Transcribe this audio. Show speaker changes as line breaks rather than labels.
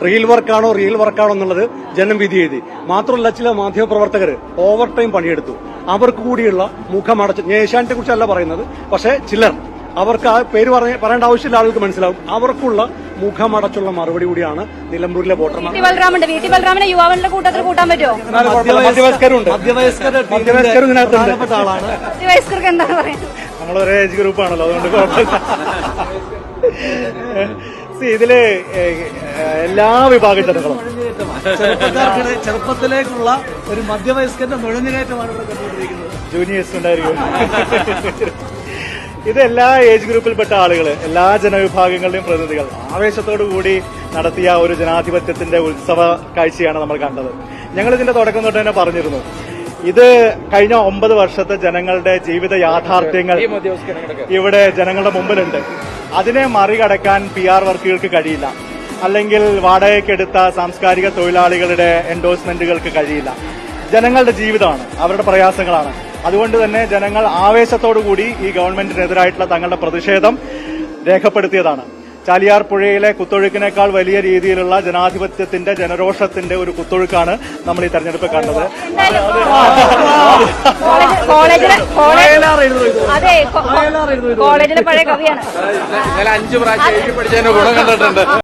Real വർക്കാണോ എന്നുള്ളത് ജനം വിധി എഴുതി. മാത്രമല്ല, ചില മാധ്യമപ്രവർത്തകർ ഓവർ ടൈം പണിയെടുത്തു. അവർക്ക് കൂടിയുള്ള മുഖമടച്ച്, ഞാൻ ഏഷ്യാനെറ്റിനെ കുറിച്ചല്ല പറയുന്നത്, പക്ഷേ ചിലർ, അവർക്ക് ആ പേര് പറയേണ്ട ആവശ്യമില്ല, ആളുകൾക്ക് മനസ്സിലാവും, അവർക്കുള്ള മുഖമടച്ചുള്ള മറുപടി കൂടിയാണ് നിലമ്പൂരിലെ വോട്ടർമാർ.
ബൽറാമിനെ യുവാവിന്റെ കൂട്ടത്തിൽ കൂട്ടാൻ പറ്റുമോ?
മധ്യവയസ്കരുണ്ട്,
മധ്യവയസ്കർക്ക് എന്താണ് പറയുന്നത്?
നമ്മൾ ഒരേ ഏജ് ഗ്രൂപ്പാണല്ലോ, അതുകൊണ്ട് കുഴപ്പമില്ല. ഇതില് എല്ലാ വിഭാഗം ജനങ്ങളും
ചെറുപ്പത്തിലേക്കുള്ള ഒരു മധ്യവയസ്കന്റെ നുഴഞ്ഞുകയറ്റമാണ് ഇവിടെ കണ്ടുകൊണ്ടിരിക്കുന്നത്.
ജൂനിയേഴ്സ് ഉണ്ടായിരിക്കും. ഇത് എല്ലാ ഏജ് ഗ്രൂപ്പിൽപ്പെട്ട ആളുകൾ, എല്ലാ ജനവിഭാഗങ്ങളുടെയും പ്രതിനിധികൾ ആവേശത്തോടു കൂടി നടത്തിയ ഒരു ജനാധിപത്യത്തിന്റെ ഉത്സവ കാഴ്ചയാണ് നമ്മൾ കണ്ടത്. ഞങ്ങൾ ഇതിന്റെ തുടക്കം തൊട്ട് തന്നെ പറഞ്ഞിരുന്നു, ഇത് കഴിഞ്ഞ 9 വർഷത്തെ ജനങ്ങളുടെ ജീവിത യാഥാർത്ഥ്യങ്ങൾ ഇവിടെ ജനങ്ങളുടെ മുമ്പിലുണ്ട്. അതിനെ മറികടക്കാൻ PR വർക്കുകൾക്ക് കഴിയില്ല, അല്ലെങ്കിൽ വാടകയ്ക്കെടുത്ത സാംസ്കാരിക തൊഴിലാളികളുടെ എൻഡോഴ്സ്മെന്റുകൾക്ക് കഴിയില്ല. ജനങ്ങളുടെ ജീവിതമാണ്, അവരുടെ പ്രയാസങ്ങളാണ്. അതുകൊണ്ട് തന്നെ ജനങ്ങൾ ആവേശത്തോടുകൂടി ഈ ഗവൺമെന്റിനെതിരായിട്ടുള്ള തങ്ങളുടെ പ്രതിഷേധം രേഖപ്പെടുത്തിയതാണ്. ചാലിയാർ പുഴയിലെ കുത്തൊഴുക്കിനേക്കാൾ വലിയ രീതിയിലുള്ള ജനാധിപത്യത്തിന്റെ, ജനരോഷത്തിന്റെ ഒരു കുത്തൊഴുക്കാണ് നമ്മൾ ഈ തെരഞ്ഞെടുപ്പ് കണ്ടത്.
കോളേജിലെ പഴയ കവിയാണ്.
5 പ്രാവശ്യം എഴുതി പഠിച്ചതിന്റെ ഗുണം കണ്ടിട്ടുണ്ട്.